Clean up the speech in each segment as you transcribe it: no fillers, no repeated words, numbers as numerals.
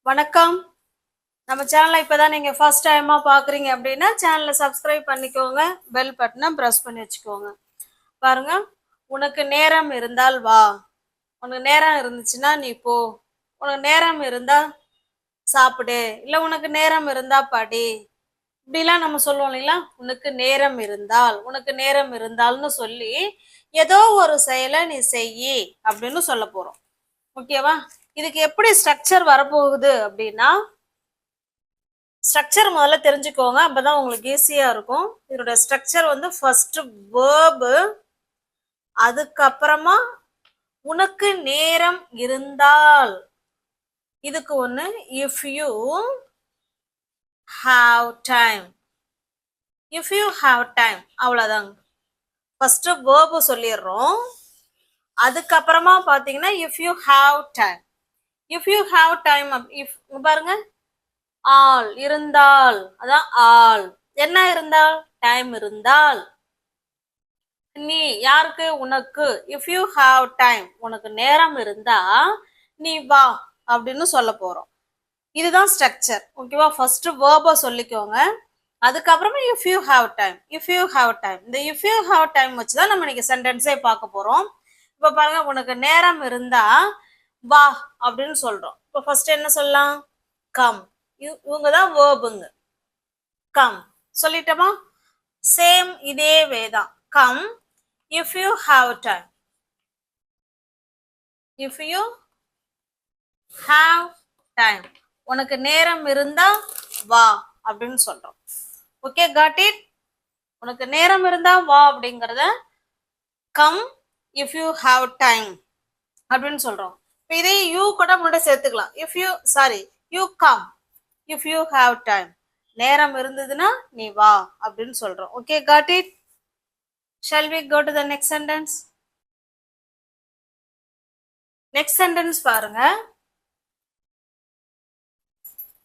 வணக்கம். நம்ம சேனலை இப்பதான் நீங்க ஃபர்ஸ்ட் டைமா பாக்குறீங்க அப்படின்னா சேனலை சப்ஸ்கிரைப் பண்ணிக்கோங்க, பெல் பட்டனை பிரஸ் பண்ணி வச்சுக்கோங்க. பாருங்க, உனக்கு நேரம் இருந்தால் வா, உனக்கு நேரம் இருந்துச்சுன்னா நீ போ, உனக்கு நேரம் இருந்தா சாப்பிடு, இல்ல உனக்கு நேரம் இருந்தா படி, இப்படிலாம் நம்ம சொல்லுவோம் இல்லைங்களா? உனக்கு நேரம் இருந்தால், உனக்கு நேரம் இருந்தால்னு சொல்லி ஏதோ ஒரு செயலை நீ செய்யி அப்படின்னு சொல்ல போறோம். ஓகேவா? இதுக்கு எப்படி ஸ்ட்ரக்சர் வரப்போகுது அப்படின்னா, ஸ்ட்ரக்சர் முதல்ல தெரிஞ்சுக்கோங்க, அப்பதான் உங்களுக்கு ஈஸியா இருக்கும். இதோட ஸ்ட்ரக்சர் வந்து ஃபர்ஸ்ட் வேர்பு, அதுக்கப்புறமா உனக்கு நேரம் இருந்தால், இதுக்கு ஒண்ணு if you have time, if you have time, அவ்வளவுதாங்க. ஃபர்ஸ்ட் வேர்பு சொல்லிடுறோம், அதுக்கப்புறமா பாத்தீங்கன்னா if you have time, if you have time, if பாருங்க, ஆல் இருந்தால், அதான் ஆல், என்ன இருந்தால், டைம் இருந்தால், நீ யாருக்கு, உனக்கு, இஃப் யூ ஹாவ் டைம், உனக்கு நேரம் இருந்தா நீ வா அப்படின்னு சொல்ல போறோம். இதுதான் ஸ்ட்ரக்சர். ஓகேவா? ஃபர்ஸ்ட் வேர்ப சொல்லிக்கோங்க, அதுக்கப்புறமா if you have time, if you have time, இந்த இஃப் யூ ஹாவ் டைம் வச்சுதான் நம்ம இன்னைக்கு சென்டென்ஸே பார்க்க போறோம். இப்ப பாருங்க, உனக்கு நேரம் இருந்தா வா அப்படின்னு சொல்றோம். இப்ப ஃபர்ஸ்ட் என்ன சொல்லலாம், கம், இவங்கதான் வேர்புங்க. கம் சொல்லிட்டோமா? சேம் இதே வேதான். Come if you have time, if you have time, உனக்கு நேரம் இருந்தா வா அப்படின்னு சொல்றோம். Okay, got it? உனக்கு நேரம் இருந்தா வா அப்படிங்கறத come if you have time அப்படின்னு சொல்றோம். இப்போ இதே யூ கூட முன்னாடி சேர்த்துக்கலாம். If you sorry you come if you have time, நேரம் இருந்ததுன்னா நீ வா அப்படின்னு சொல்றோம். Okay, got it? Shall we go to the next sentence? Next sentence பாருங்க,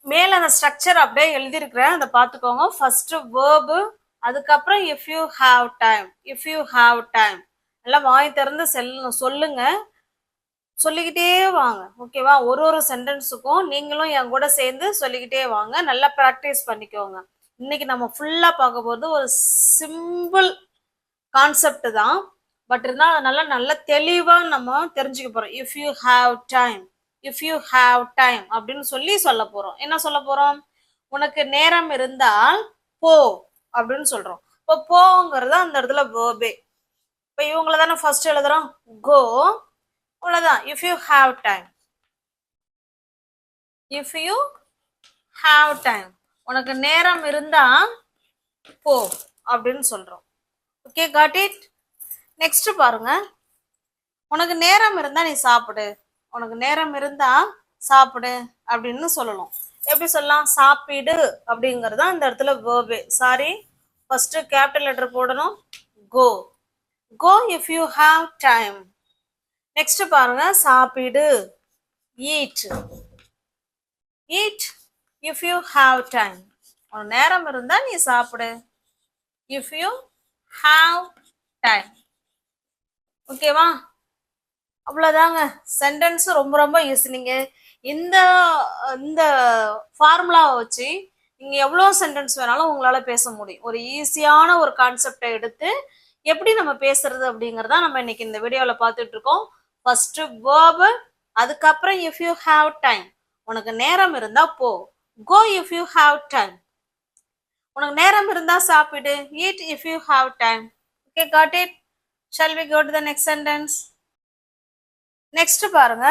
மேல அந்த ஸ்ட்ரக்சர் அப்படியே எழுதியிருக்கிறேன், அதை பார்த்துக்கோங்க. ஃபர்ஸ்ட் வேர்பு, அதுக்கப்புறம் if you have time, if you have time, எல்லாம் வாய் திறந்து சொல்லுங்க, சொல்லிக்கிட்டே வாங்க. ஓகேவா? ஒரு ஒரு சென்டென்ஸுக்கும் நீங்களும் என் கூட சேர்ந்து சொல்லிக்கிட்டே வாங்க, நல்லா ப்ராக்டிஸ் பண்ணிக்கோங்க. இன்னைக்கு நம்ம ஃபுல்லா பார்க்க போகிறது ஒரு சிம்பிள் கான்செப்ட் தான், பட் இருந்தால் அதனால நல்ல தெளிவாக நம்ம தெரிஞ்சுக்க போகிறோம். If you have time, if you have time அப்படின்னு சொல்லி சொல்ல போகிறோம். என்ன சொல்ல போகிறோம்? உனக்கு நேரம் இருந்தால் போ அப்படின்னு சொல்கிறோம். இப்போ போங்கிறது அந்த இடத்துல வேர்பே. இப்போ இவங்கள தானே ஃபர்ஸ்ட் எழுதுறோம், கோ, அவ்வளோதான். If you have time, if you have time, உனக்கு நேரம் இருந்தா போ அப்படின்னு சொல்கிறோம். Okay, got it? நெக்ஸ்ட் பாருங்க, உனக்கு நேரம் இருந்தா நீ சாப்பிடு, உனக்கு நேரம் இருந்தா சாப்பிடு அப்படின்னு சொல்லலாம். எப்படி சொல்லலாம்? சாப்பிடு அப்படிங்கறது அந்த இடத்துல வேர்பே. சாரி, ஃபர்ஸ்ட் கேபிட்டல் லெட்டர் போடணும், go, go if you have time. Next பாருங்க, சாப்பிடு, eat, eat if you have time, உனக்கு நேரம் இருந்தா நீ சாப்பிடு, இஃப் யூ ஹாவ் டைம். ஓகேவா? அவ்வளோதாங்க. சென்டென்ஸ் ரொம்ப ரொம்ப ஈஸி. நீங்கள் இந்த இந்த ஃபார்முலாவை வச்சு நீங்கள் எவ்வளோ சென்டென்ஸ் வேணாலும் உங்களால் பேச முடியும். ஒரு ஈஸியான ஒரு கான்செப்டை எடுத்து எப்படி நம்ம பேசுறது அப்படிங்கிறத நம்ம இன்னைக்கு இந்த வீடியோவில் பார்த்துட்டு இருக்கோம். ஃபர்ஸ்ட் வேர்பு, அதுக்கப்புறம் இஃப் யூ ஹாவ் டைம், உனக்கு நேரம் இருந்தா போ, go if you have time, உனக்கு நேரம் இருந்தா சாப்பிடு, eat if you have time. Okay, got it? Shall we go to the next sentence? Next பாருங்க,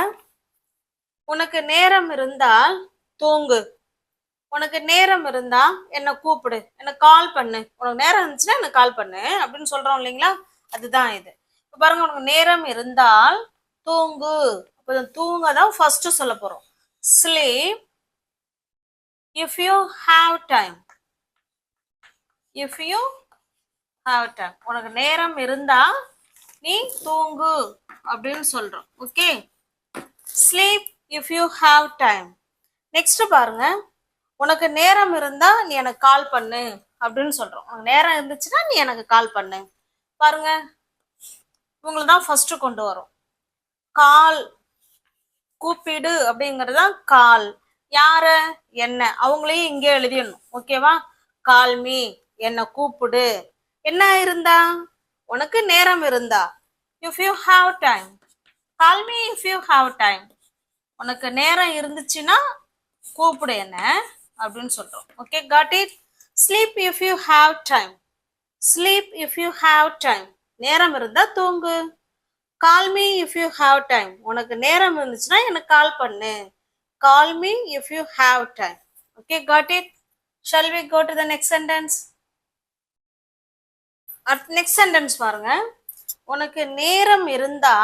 உனக்கு நேரம் இருந்தால் தூங்கு, உனக்கு நேரம் இருந்தா என்ன கூப்பிடு, என்ன கால் பண்ணு, உனக்கு நேரம் இருந்துச்சுன்னா என்ன கால் பண்ணு அப்படின்னு சொல்றோம் இல்லைங்களா? அதுதான் இது. இப்போ பாருங்க, உனக்கு நேரம் இருந்தால் தூங்கு, அப்போ தூங்க தான் ஃபர்ஸ்ட் சொல்ல போறோம். Sleep if you have time, if you have time, உனக்கு நேரம் இருந்தா நீ தூங்கு அப்படின்னு சொல்றோம். Okay, sleep if you have time. Next பாருங்க, உனக்கு நேரம் இருந்தா நீ எனக்கு கால் பண்ணு அப்படின்னு சொல்றோம். உனக்கு நேரம் இருந்துச்சுன்னா நீ எனக்கு கால் பண்ணு. பாருங்க, இவங்களை தான் ஃபர்ஸ்ட் கொண்டு வரும். கால், கூப்பிடு அப்படிங்கிறது தான் கால். யார? என்ன. அவங்களையும் இங்கே எழுதிடணும். ஓகேவா? கால் மீ, என்ன கூப்பிடு. என்ன இருந்தா? உனக்கு நேரம் இருந்தா. If you have time. Call me if you have time. உனக்கு நேரம் இருந்துச்சுன்னா கூப்பிடு என்ன அப்படின்னு சொல்றோம். Okay, got it? Sleep if you have time. Sleep if you have time. நேரம் இருந்தா தூங்கு. Call me if you have time. உனக்கு நேரம் இருந்துச்சுன்னா எனக்கு கால் பண்ணு. Call me if you have time. Okay, got it? Shall we go to the next sentence? Next sentence பாருங்க. உனக்கு நேரம் இருந்தா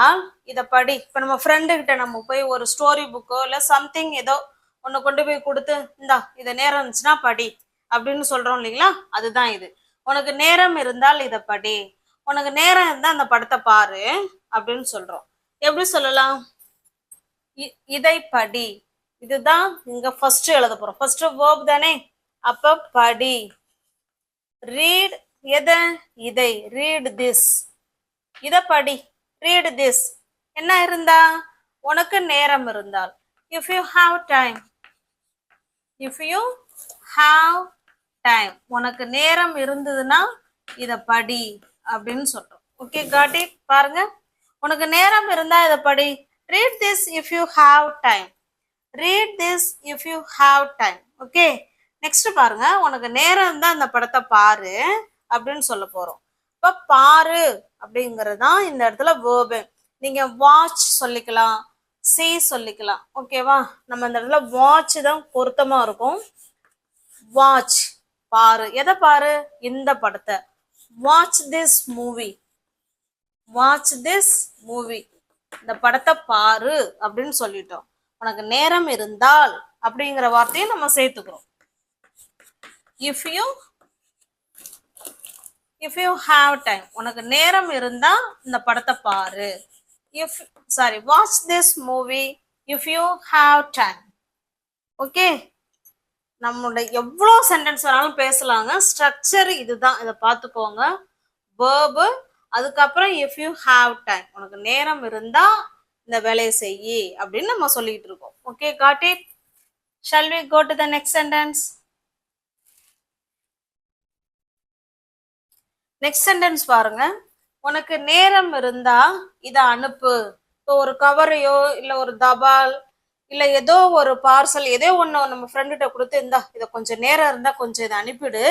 இதை படி. இப்போ நம்ம ஃப்ரெண்டு கிட்ட நம்ம போய் ஒரு ஸ்டோரி புக்கோ இல்லை சம்திங் ஏதோ ஒன்று கொண்டு போய் கொடுத்து இந்தா இதை நேரம் இருந்துச்சுன்னா படி அப்படின்னு சொல்றோம் இல்லைங்களா? அதுதான் இது. உனக்கு நேரம் இருந்தால் இதை படி. உனக்கு நேரம் இருந்தா அந்த படத்தை பாரு அப்படின்னு சொல்றோம். எப்படி சொல்லலாம்? இதை படி. இதுதான் இங்க ஃபர்ஸ்ட் எழுத போறோம். ஃபர்ஸ்ட் வேர்ப் தானே, அப்ப படி. ரீட் எதை? இதை. Read this. இத படி. Read this. என்ன இருந்தா? உனக்கு நேரம் இருந்தால். If you have time. If you have time. உனக்கு நேரம் இருந்ததுன்னா இத படி அப்படின்னு சொல்றோம். Okay, got it? பாருங்க, உனக்கு நேரம் இருந்தா இத படி. Read this if you have time. Read this if you have time. Okay, next பாருங்க. உனக்கு நேரம் இருந்தா அந்த படத்தை பாரு அப்படின்னு சொல்ல போறோம். இப்ப பாரு அப்படிங்கிறது தான் இந்த இடத்துல வேர்பு. நீங்க வாட்ச் சொல்லிக்கலாம், see சொல்லிக்கலாம். ஓகேவா? நம்ம இந்த இடத்துல வாட்ச் தான் பொருத்தமா இருக்கும். வாட்ச், பாரு. எதை பாரு? இந்த படத்தை. Watch this movie. Watch this movie. இந்த படத்தை பாரு அப்படின்னு சொல்லிட்டோம். உனக்கு நேரம் இருந்தால் அப்படிங்கிற வார்த்தையை நம்ம சேர்த்துக்கிறோம். If you have time. உனக்கு நேரம் இருந்தா இந்த படத்தை பாரு. Watch this movie if you have time. Okay, நம்மளுடைய எவ்வளோ சென்டென்ஸ் வேணாலும் பேசலாங்க. ஸ்ட்ரக்சர் இதுதான், இதை பார்த்துக்கோங்க. வேர்பு, அதுக்கப்புறம் இஃப் யூ ஹாவ் டைம். உனக்கு நேரம் இருந்தா இந்த வேலையை செய்யி அப்படின்னு நம்ம சொல்லிட்டு இருக்கோம். Okay, got it? Shall we go to the next sentence? Next sentence பாருங்க. உனக்கு நேரம் இருந்தா இதை அனுப்பு. இப்போ ஒரு கவரையோ இல்லை ஒரு தபால் இல்லை ஏதோ ஒரு பார்சல் ஏதோ ஒன்று நம்ம ஃப்ரெண்டுகிட்ட கொடுத்து இந்தா இதை கொஞ்சம் நேரம் இருந்தா கொஞ்சம் இதை அனுப்பிடு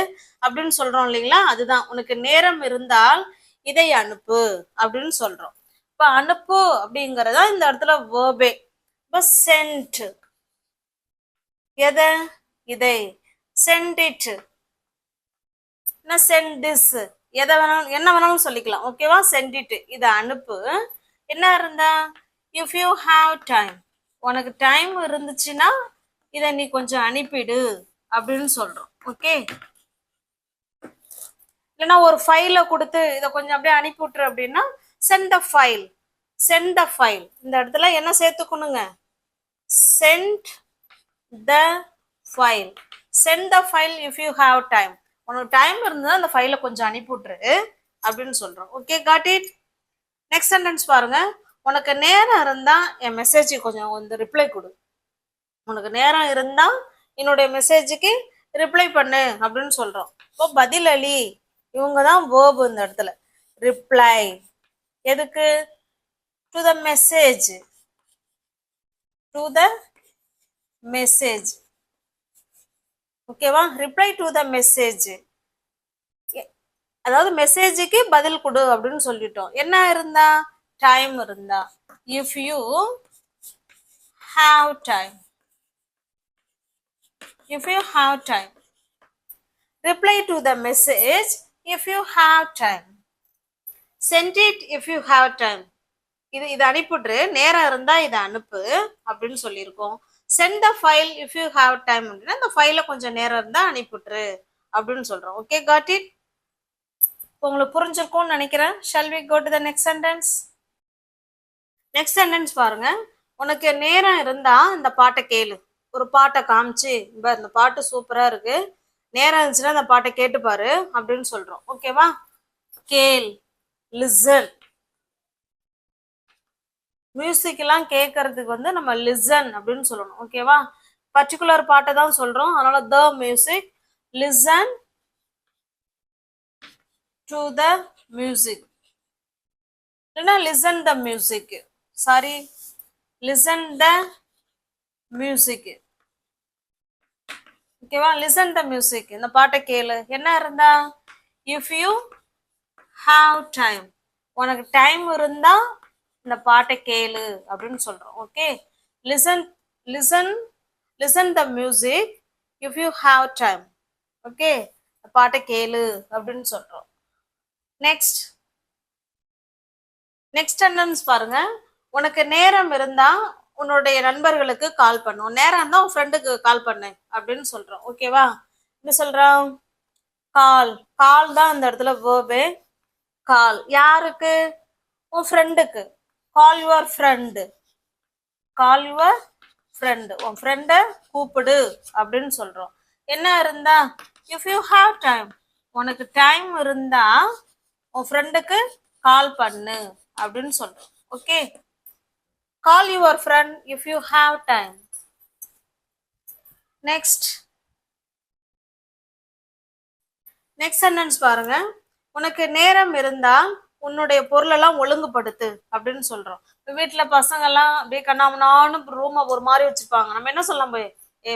அப்படின்னு சொல்றோம் இல்லைங்களா? அதுதான் உனக்கு நேரம் இருந்தால் இதை அனுப்பு அப்படின்னு சொல்றோம். இப்போ அனுப்பு அப்படிங்கறதா இந்த இடத்துல வேர்பே. இப்போ சென்ட். எதை? இதை. Send it. Send this. எதை வேணாலும் என்ன வேணாலும் சொல்லிக்கலாம். ஓகேவா? சென்ட் இட், இதை அனுப்பு. என்ன இருந்தா? If you have time. உனக்கு டைம் இருந்துச்சுன்னா இதை நீ கொஞ்சம் அனுப்பிடு அப்படின்னு சொல்றோம். ஓகே, இல்லைன்னா ஒரு ஃபைலை கொடுத்து இதை கொஞ்சம் அப்படியே அனுப்பி விட்டுரு அப்படின்னா send the file. Send the file. இந்த இடத்துல என்ன சேர்த்துக்கணுங்க? Send the file. Send the file if you have time. உனக்கு டைம் இருந்தால் அந்த ஃபைலை கொஞ்சம் அனுப்பி விட்டுரு அப்படின்னு சொல்றோம். Okay, got it? Next sentence பாருங்க. உனக்கு நேரம் இருந்தா என் மெசேஜுக்கு கொஞ்சம் வந்து ரிப்ளை கொடு. உனக்கு நேரம் இருந்தா என்னுடைய மெசேஜுக்கு ரிப்ளை பண்ணு அப்படின்னு சொல்றோம். இப்போ பதிலளி. இவங்க தான் வேர்ப் இந்த இடத்துல. ரிப்ளை. எதுக்கு? To the message. To the message. ஓகேவா? Reply to the message. அதாவது மெசேஜுக்கு பதில் கொடு அப்படின்னு சொல்லிட்டோம். என்ன இருந்தா? டைம் இருந்தா. If you have time. If you have time. Reply to the message if you have time. Send it if you have time. இது அனுப்பிவிட்ரு. நேரம் இருந்தா இதை அனுப்பு அப்படின்னு சொல்லியிருக்கோம். Send the file if you have time அப்படின்னா இந்த ஃபைலை கொஞ்சம் நேரம் இருந்தா அனுப்பிவிட்ரு அப்படின்னு சொல்றோம். Okay, got it? உங்களுக்கு புரிஞ்சிருக்கும்னு நினைக்கிறேன். Shall we go to the next sentence? Next sentence பாருங்க. உனக்கு நேரம் இருந்தா இந்த பாட்டை கேளு. ஒரு பாட்டை காமிச்சு இந்த பாட்டு சூப்பரா இருக்கு, நேரம் இருந்துச்சுன்னா இந்த பாட்டை கேட்டுப்பாரு அப்படின்னு சொல்றோம். ஓகேவா? கேள். லிசன். மியூசிக் எல்லாம் கேட்கறதுக்கு வந்து நம்ம லிசன் அப்படின்னு சொல்லணும். ஓகேவா? பர்டிகுலர் பாட்டை தான் சொல்றோம். அதனால the music. Listen to the music, இல்லைன்னா listen the music. Sorry, listen the music. ஓகேவா? லிசன் த மியூசிக், இந்த பாட்டை கேளு. என்ன இருந்தா, இஃப் யூ ஹாவ் டைம், உனக்கு டைம் இருந்தா இந்த பாட்டை கேளு அப்படின்னு சொல்றோம். Okay, listen listen listen the music if you have time. Okay, பாட்டை கேளு அப்படின்னு சொல்றோம். நெக்ஸ்ட் சென்டென்ஸ் பாருங்க. உனக்கு நேரம் இருந்தா உன்னுடைய நண்பர்களுக்கு கால் பண்ணும். நேரம் இருந்தா உன் ஃப்ரெண்டுக்கு கால் பண்ணு அப்படின்னு சொல்றோம். ஓகேவா? என்ன சொல்றோம்? கால். கால் தான் இந்த இடத்துல வேர்பு. கால் யாருக்கு? உன் ஃப்ரெண்டுக்கு. Call your friend. Call your friend, உன் ஃப்ரெண்டை கூப்பிடு அப்படின்னு சொல்றோம். என்ன இருந்தா, இஃப் யூ ஹாவ் டைம், உனக்கு டைம் இருந்தா உன் ஃப்ரெண்டுக்கு கால் பண்ணு அப்படின்னு சொல்றோம். Okay, call your friend if you have time. Next sentence பாருங்க. உனக்கு நேரம் இருந்தா உன்னுடைய பொருளெல்லாம் ஒழுங்குபடுத்து அப்படின்னு சொல்றோம். வீட்டுல பசங்க எல்லாம் அப்படியே கண்ணாமண்ணான்னு ரூமை ஒரு மாதிரி வச்சிருப்பாங்க. நம்ம என்ன சொல்லலாம் போய்,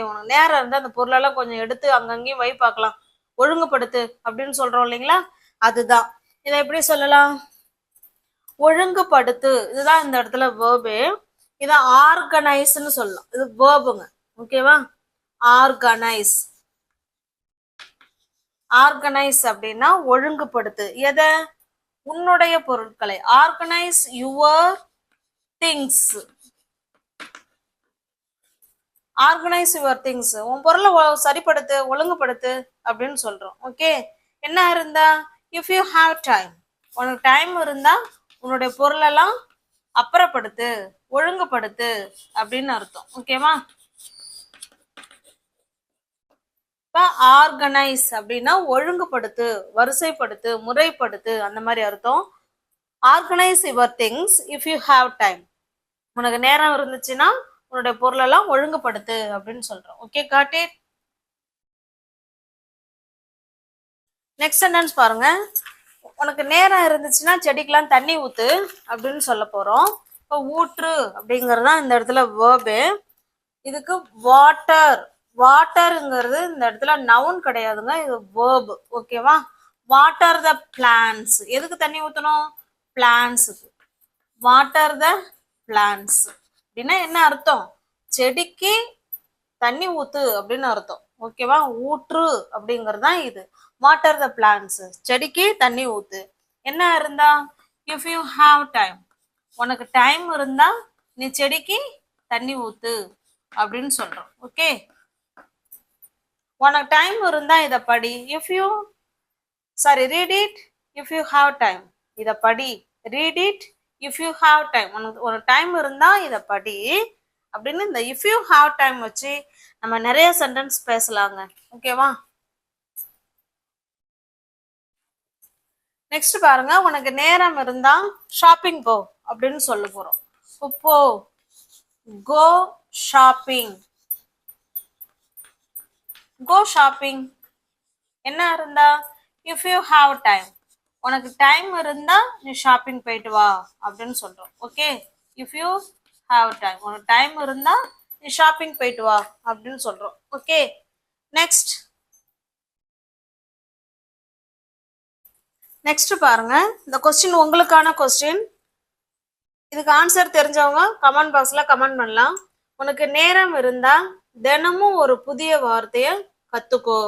உனக்கு நேரம் இருந்தா அந்த பொருளெல்லாம் கொஞ்சம் எடுத்து அங்கங்கேயும் வை பார்க்கலாம், ஒழுங்குபடுத்து அப்படின்னு சொல்றோம் இல்லைங்களா? அதுதான். இதை எப்படி சொல்லலாம்? ஒழுங்குபடுத்து. இதுதான் இந்த இடத்துல வேர்பு. இதை ஆர்கனைஸ்ன்னு சொல்லலாம். இது வேர்புங்க. ஓகேவா? ஆர்கனைஸ். ஆர்கனைஸ் அப்படின்னா ஒழுங்குபடுத்து. எதை? உன்னுடைய பொருட்களை. Organise your things. Organise your things, உன் பொருளை சரிப்படுத்து, ஒழுங்குபடுத்து அப்படின்னு சொல்றோம். ஓகே, என்ன இருந்தா, இஃப் யூ ஹாவ் டைம், உனக்கு டைம் இருந்தா உன்னுடைய பொருளெல்லாம் அப்புறப்படுத்து, ஒழுங்குபடுத்து அப்படின்னு அர்த்தம். ஓகேவா? ஆர்கனைஸ் அப்படின்னா ஒழுங்குபடுத்து, வரிசைப்படுத்து, முறைப்படுத்து, அந்த மாதிரி அர்த்தம். Organise your things if you have time, உனக்கு நேரம் இருந்துச்சுன்னா உன்னுடைய பொருளெல்லாம் ஒழுங்குபடுத்து அப்படின்னு சொல்றோம். Okay, got it. Next sentence பாருங்க. உனக்கு நேரம் இருந்துச்சுன்னா செடிக்கெல்லாம் தண்ணி ஊத்து அப்படின்னு சொல்ல போறோம். இப்போ ஊற்று அப்படிங்கிறது தான் இந்த இடத்துல வேர்பு. இதுக்கு வாட்டர். வாட்டருங்கிறது இந்த இடத்துல நவுன் கிடையாதுங்க, இது வேர்பு. ஓகேவா? Water the plants. எதுக்கு தண்ணி ஊத்தணும்? பிளான்ஸுக்கு. வாட்டர் த பிளான்ஸ் அப்படின்னா என்ன அர்த்தம்? செடிக்கு தண்ணி ஊத்து அப்படின்னு அர்த்தம். ஓகேவா? ஊற்று அப்படிங்கிறது தான் இது. வாட்டர் த பிளான்ஸ், செடிக்கு தண்ணி ஊத்து. என்ன இருந்தா, இஃப் யூ ஹாவ் டைம், உனக்கு டைம் இருந்தா நீ செடிக்கு தண்ணி ஊத்து அப்படின்னு சொல்றோம். ஓகே, உனக்கு டைம் இருந்தா இதை படி. If you read it if you have time. இதை படி. Read it if you have time. உனக்கு டைம் இருந்தா இதை படி அப்படின்னு இந்த இஃப் யூ ஹாவ் டைம் வச்சு நம்ம நிறைய சென்டென்ஸ் பேசலாங்க. ஓகேவா? நெக்ஸ்ட் பாருங்க. உனக்கு நேரம் இருந்தா ஷாப்பிங் போ அப்படின்னு சொல்ல போறோம். போ, கோ ஷாப்பிங். கோ ஷாப்பிங். என்ன இருந்தா, இஃப் யூ ஹாவ் டைம், உனக்கு டைம் இருந்தா நீ ஷாப்பிங் போயிட்டு வா அப்படின்னு சொல்றோம். Okay, if you have time, உனக்கு டைம் இருந்தா நீ ஷாப்பிங் போயிட்டு வா அப்படின்னு சொல்றோம். ஓகே, நெக்ஸ்ட் பாருங்க. இந்த கொஸ்டின் உங்களுக்கான கொஸ்டின். இதுக்கு ஆன்சர் தெரிஞ்சவங்க கமெண்ட் பாக்ஸ்ல கமெண்ட் பண்ணலாம். உனக்கு நேரம் இருந்தா தினமும் ஒரு புதிய வார்த்தைய கத்துக்கோ.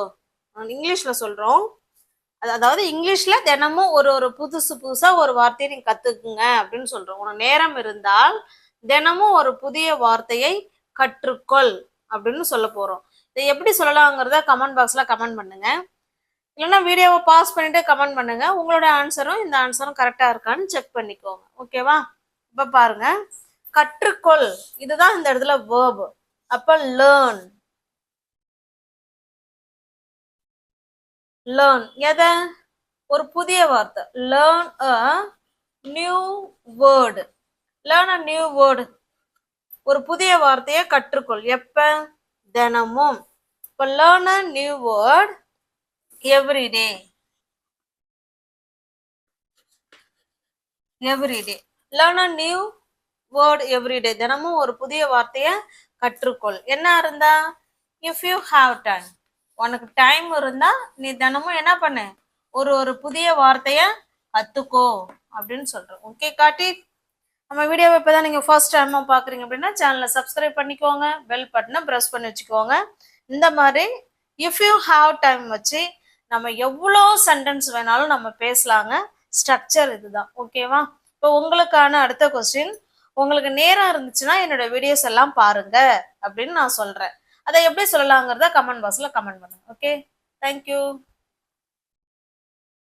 இங்கிலீஷ்ல சொல்றோம். அதாவது இங்கிலீஷ்ல தினமும் ஒரு புதுசா ஒரு வார்த்தையை நீங்க கத்துக்குங்க அப்படின்னு சொல்றோம். உனக்கு நேரம் இருந்தால் தினமும் ஒரு புதிய வார்த்தையை கற்றுக்கொள் அப்படின்னு சொல்ல போறோம். இதை எப்படி சொல்லலாங்கிறத கமெண்ட் பாக்ஸ்ல கமெண்ட் பண்ணுங்க. இல்லைன்னா வீடியோவை பாஸ் பண்ணிட்டு கமெண்ட் பண்ணுங்க. உங்களோட ஆன்சரும் இந்த ஆன்சரும் கரெக்டா இருக்கான்னு செக் பண்ணிக்கோங்க. ஓகேவா? இப்ப பாருங்க, கற்றுக்கொள். இதுதான் இந்த இடத்துல வேர்ப். அப்ப லேர்ன். லேர்ன் எதை? ஒரு புதிய வார்த்தை. Learn a new word. Learn a new word. ஒரு புதிய வார்த்தையை கற்றுக்கொள். எப்ப? தினமும். இப்போ learn a new word everyday. Everyday. Learn a new word everyday. தினமும் ஒரு புதிய வார்த்தையை கற்றுக்கொள். என்ன இருந்தா இஃப் யூ ஹாவ் டைம். உனக்கு டைம் இருந்தா நீ தினமும் என்ன பண்ணு, ஒரு புதிய வார்த்தைய கத்துக்கோ அப்படின்னு சொல்றோம். ஓகே காட்டி. நம்ம வீடியோவை இப்போதான் நீங்கள் ஃபர்ஸ்ட் டைமாக பார்க்குறீங்க அப்படின்னா சேனலை சப்ஸ்கிரைப் பண்ணிக்கோங்க, பெல் பட்டனை ப்ரெஸ் பண்ணி வச்சுக்கோங்க. இந்த மாதிரி இஃப் யூ ஹாவ் டைம் வச்சு நம்ம எவ்வளோ சென்டென்ஸ் வேணாலும் நம்ம பேசலாங்க. ஸ்ட்ரக்சர் இதுதான். ஓகேவா? இப்போ உங்களுக்கான அடுத்த கொஸ்டின், உங்களுக்கு நேரம் இருந்துச்சுன்னா என்னோட வீடியோஸ் எல்லாம் பாருங்க அப்படின்னு நான் சொல்கிறேன். அதை எப்படி சொல்லலாங்கிறத கமெண்ட் பாக்ஸில் கமெண்ட் பண்ணுங்க. Okay, thank you.